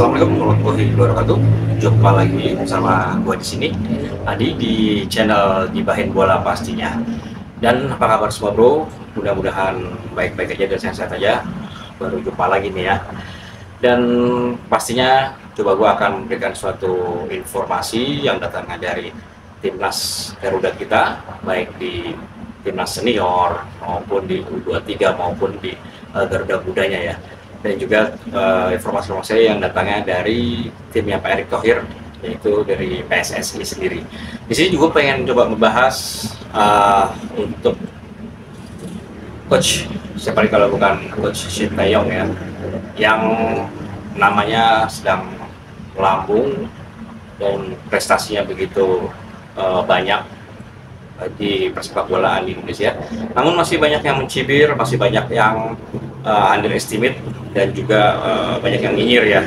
Assalamualaikum warahmatullahi wabarakatuh. Jumpa lagi bersama gue di sini, Adi, di channel Gibahin Bola pastinya. Dan apa kabar semua bro? Mudah-mudahan baik-baik aja dan sehat-sehat aja. Baru jumpa lagi nih ya. Dan pastinya coba gue akan memberikan suatu informasi yang datangnya dari timnas Garuda kita, baik di timnas senior maupun di U23 maupun di Garuda Mudanya ya. Dan juga informasi-informasi yang datangnya dari timnya Pak Erick Thohir, yaitu dari PSSI sendiri. Di sini juga pengen coba membahas untuk coach, siapa lagi kalau bukan coach Shin Tae-yong ya, yang namanya sedang melambung dan prestasinya begitu banyak di persepak bolaan di Indonesia. Namun masih banyak yang mencibir, masih banyak yang underestimate, dan juga banyak yang nyinyir ya.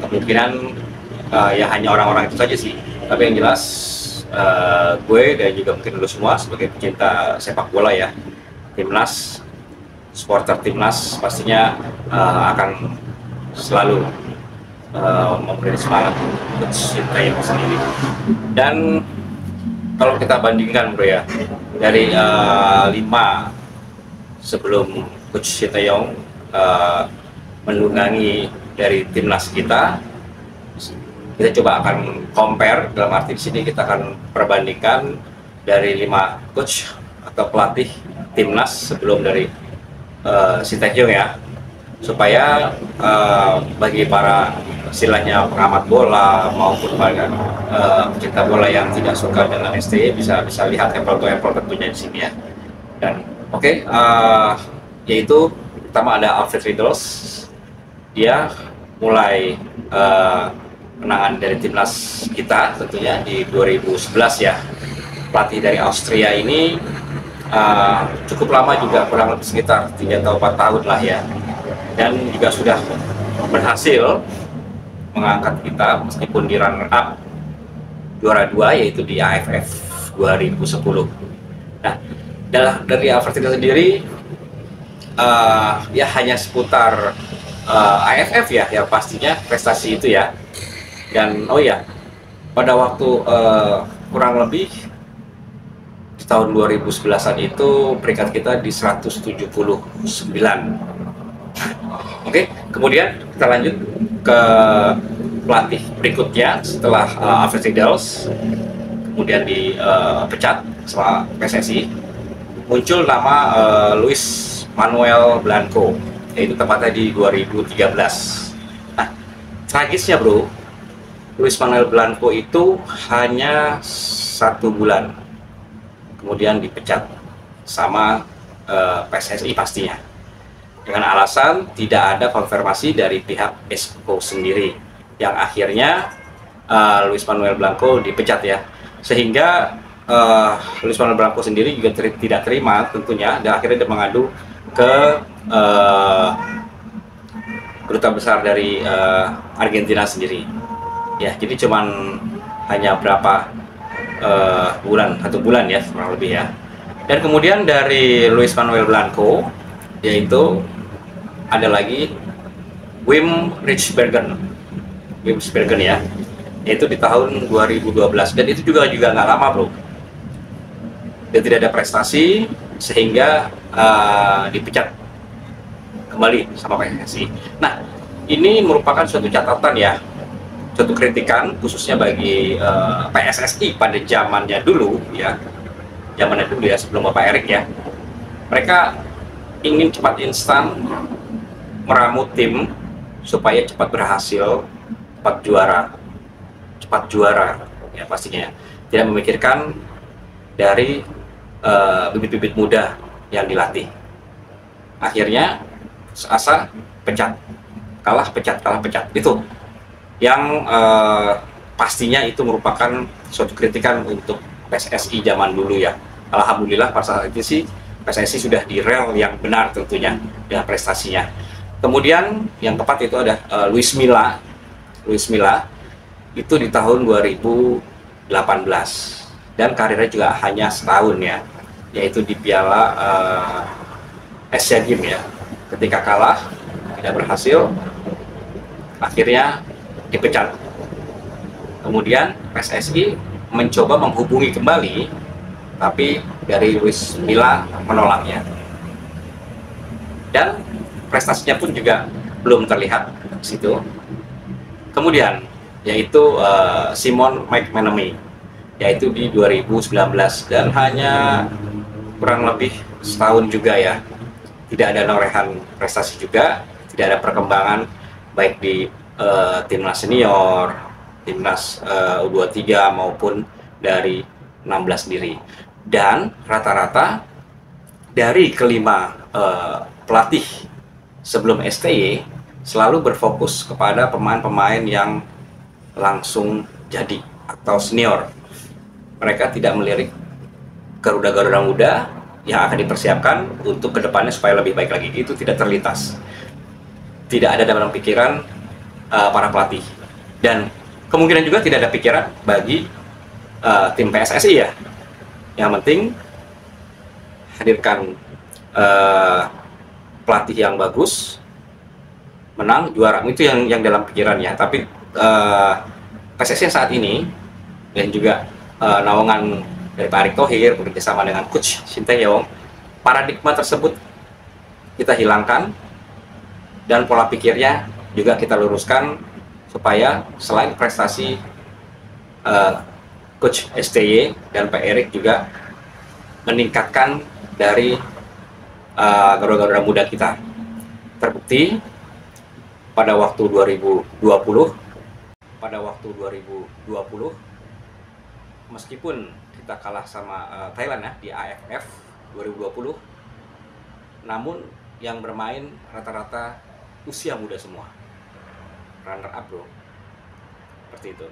Kemungkinan ya hanya orang-orang itu saja sih. Tapi yang jelas gue dan juga mungkin lu semua sebagai pecinta sepak bola ya, timnas, supporter timnas pastinya akan selalu memberi semangat untuk Sintayong sendiri. Dan kalau kita bandingkan bro ya, dari 5 sebelum Coach Sintayong menunggangi dari timnas kita coba akan compare, dalam arti di sini kita akan perbandingkan dari 5 coach atau pelatih timnas sebelum dari Sintayong ya, supaya bagi para istilahnya pengamat bola maupun para pecinta bola yang tidak suka dengan STY bisa lihat apple to apple tentunya di sini ya. Dan oke, yaitu pertama ada Alfred Riedels. Dia mulai menangan dari timnas kita tentunya di 2011 ya. Pelatih dari Austria ini cukup lama juga, kurang lebih sekitar 3 atau 4 tahun lah ya, dan juga sudah berhasil mengangkat kita meskipun di runner up juara 2 yaitu di AFF 2010. Nah, dari Alfred Riedels sendiri ya hanya seputar AFF ya pastinya prestasi itu ya. Dan oh ya, pada waktu kurang lebih di tahun 2011an itu peringkat kita di 179. Oke, kemudian kita lanjut ke pelatih berikutnya setelah Alfred Riedels kemudian dipecat sama PSSI. Muncul nama Luis Manuel Blanco, yaitu tepatnya di 2013. Nah, tragisnya bro, Luis Manuel Blanco itu hanya 1 bulan kemudian dipecat sama PSSI pastinya, dengan alasan tidak ada konfirmasi dari pihak Exco sendiri, yang akhirnya Luis Manuel Blanco dipecat ya. Sehingga Luis Manuel Blanco sendiri juga tidak terima tentunya, dan akhirnya dia mengadu ke duta besar dari Argentina sendiri ya. Jadi cuman hanya berapa bulan, 1 bulan ya kurang lebih ya. Dan kemudian dari Luis Manuel Blanco yaitu ada lagi Wim Richbergen ya, yaitu di tahun 2012, dan itu juga nggak lama bro, dia tidak ada prestasi sehingga dipecat kembali sama PSSI. Nah, ini merupakan suatu catatan ya, suatu kritikan khususnya bagi PSSI pada zamannya dulu ya, sebelum Bapak Erick ya. Mereka ingin cepat instan meramu tim supaya cepat berhasil, cepat juara ya pastinya, tidak memikirkan dari bibit-bibit muda yang dilatih. Akhirnya asa kalah pecat itu yang pastinya itu merupakan suatu kritikan untuk PSSI zaman dulu ya. Alhamdulillah pada saat itu sih PSSI sudah di rel yang benar tentunya dengan prestasinya. Kemudian yang tepat itu ada Luis Milla itu di tahun 2018, dan karirnya juga hanya setahun ya, yaitu di Piala Asian Games ya. Ketika kalah, tidak berhasil, akhirnya dipecat. Kemudian PSSI mencoba menghubungi kembali, tapi dari Luis Milla menolaknya. Dan prestasinya pun juga belum terlihat di situ. Kemudian yaitu Simon McManamy, yaitu di 2019, dan hanya kurang lebih setahun juga ya, tidak ada norehan prestasi juga, tidak ada perkembangan baik di timnas senior, timnas U23 maupun dari 16 sendiri. Dan rata-rata dari kelima pelatih sebelum STY selalu berfokus kepada pemain-pemain yang langsung jadi atau senior. Mereka tidak melirik Garuda-Garuda muda yang akan dipersiapkan untuk kedepannya supaya lebih baik lagi. Itu tidak terlintas, tidak ada dalam pikiran para pelatih, dan kemungkinan juga tidak ada pikiran bagi tim PSSI ya. Yang penting hadirkan pelatih yang bagus, menang, juara, itu yang dalam pikirannya. Tapi PSSI saat ini dan juga naungan dari Pak Erick Thohir bekerjasama dengan Coach Sinteyong, paradigma tersebut kita hilangkan dan pola pikirnya juga kita luruskan supaya selain prestasi Coach STY dan Pak Erick juga meningkatkan dari Garuda-Garuda muda kita. Terbukti pada waktu 2020 meskipun kita kalah sama Thailand ya di AFF 2020, namun yang bermain rata-rata usia muda semua, runner up bro, seperti itu.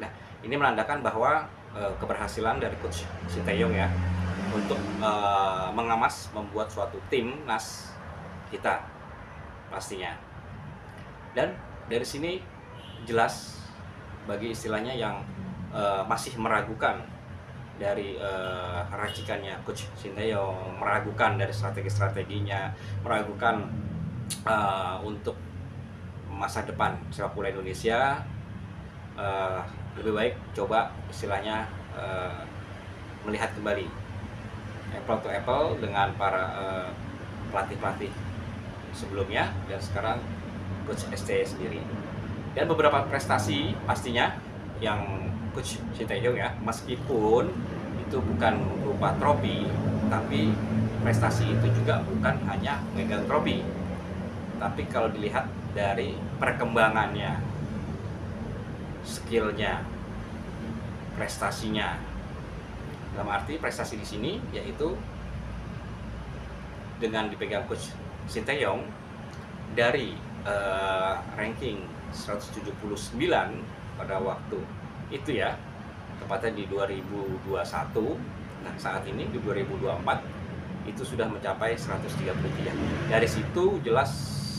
Nah, ini menandakan bahwa keberhasilan dari Coach Sinteyong ya untuk membuat suatu timnas kita pastinya. Dan dari sini jelas bagi istilahnya yang masih meragukan dari racikannya Coach Sinteyong, meragukan dari strategi-strateginya, meragukan untuk masa depan sepak bola Indonesia, lebih baik coba istilahnya melihat kembali apple to apple dengan para pelatih-pelatih sebelumnya dan sekarang Coach STY sendiri. Dan beberapa prestasi pastinya yang Coach Sinteyong ya, meskipun itu bukan berupa trofi, tapi prestasi itu juga bukan hanya megang trofi, tapi kalau dilihat dari perkembangannya, skillnya, prestasinya. Dalam arti prestasi di sini yaitu dengan dipegang Coach Sinteyong dari ranking 179 pada waktu itu ya, tepatnya di 2021. Nah, saat ini di 2024 itu sudah mencapai 133. Dari situ jelas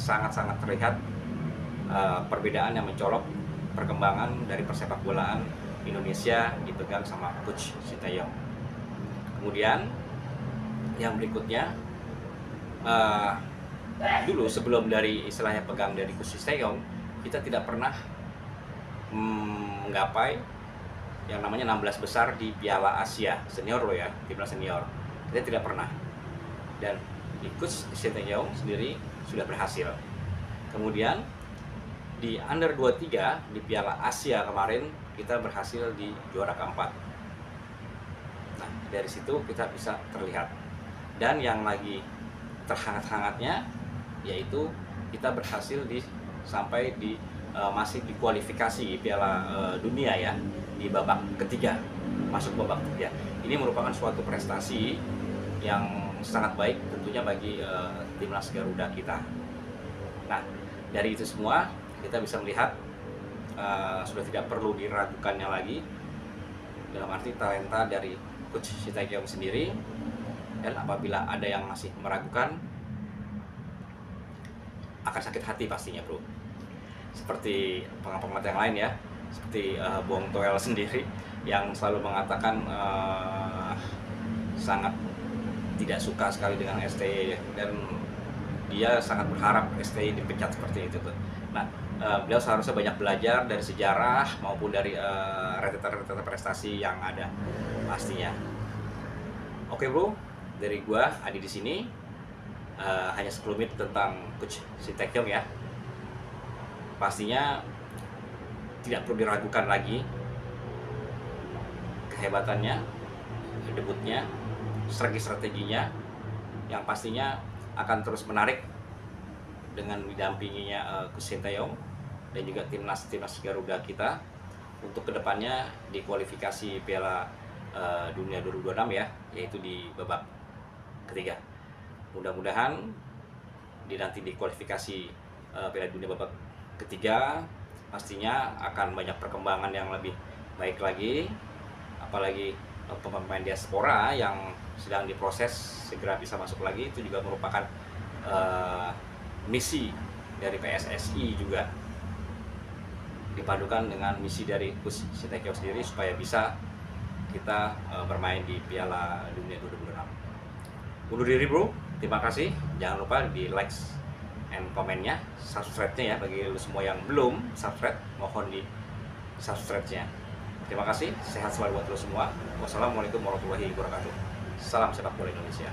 sangat-sangat terlihat perbedaan yang mencolok perkembangan dari persepak bolaan Indonesia dipegang sama Coach Sinteyong. Kemudian yang berikutnya, dulu sebelum dari istilahnya pegang dari Coach Sinteyong, kita tidak pernah menggapai yang namanya 16 besar di Piala Asia senior loh ya, timnas senior. Kita tidak pernah. Dan di Coach Sinteyong sendiri sudah berhasil. Kemudian di under 23 di Piala Asia kemarin kita berhasil di juara keempat. Nah, dari situ kita bisa terlihat. Dan yang lagi terhangat-hangatnya yaitu kita berhasil sampai di masih di kualifikasi Piala Dunia ya, di babak ketiga, masuk babak ketiga. Ini merupakan suatu prestasi yang sangat baik tentunya bagi timnas Garuda kita. Nah, dari itu semua kita bisa melihat sudah tidak perlu diragukannya lagi dalam arti talenta dari Coach Sinteyong sendiri. Dan apabila ada yang masih meragukan, akan sakit hati pastinya bro. Seperti pengamat yang lain ya, seperti Bong Toel sendiri yang selalu mengatakan sangat tidak suka sekali dengan STY dan dia sangat berharap STY dipecat seperti itu tuh. Nah, beliau seharusnya banyak belajar dari sejarah maupun dari rentetan prestasi yang ada pastinya. Oke bro, dari gua Adi di sini hanya sekelumit tentang Coach Shin Tae-kyung ya. Pastinya tidak perlu diragukan lagi kehebatannya, debutnya, strateginya yang pastinya akan terus menarik dengan didampinginya Coach Shin Tae-kyung dan juga timnas Garuda kita untuk kedepannya di kualifikasi Piala Dunia 2026 ya, yaitu di babak ketiga. Mudah-mudahan nanti di kualifikasi Piala Dunia babak ketiga pastinya akan banyak perkembangan yang lebih baik lagi, apalagi pemain diaspora yang sedang diproses segera bisa masuk lagi. Itu juga merupakan misi dari PSSI juga, dipadukan dengan misi dari Coach Shin Tae-kyung sendiri supaya bisa kita bermain di Piala Dunia 2026. Undur diri bro, terima kasih. Jangan lupa di like and komennya, subscribe-nya ya. Bagi lu semua yang belum subscribe, mohon di subscribe-nya. Terima kasih, sehat selalu buat lu semua. Wassalamualaikum warahmatullahi wabarakatuh. Salam sepak bola Indonesia.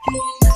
Timnas.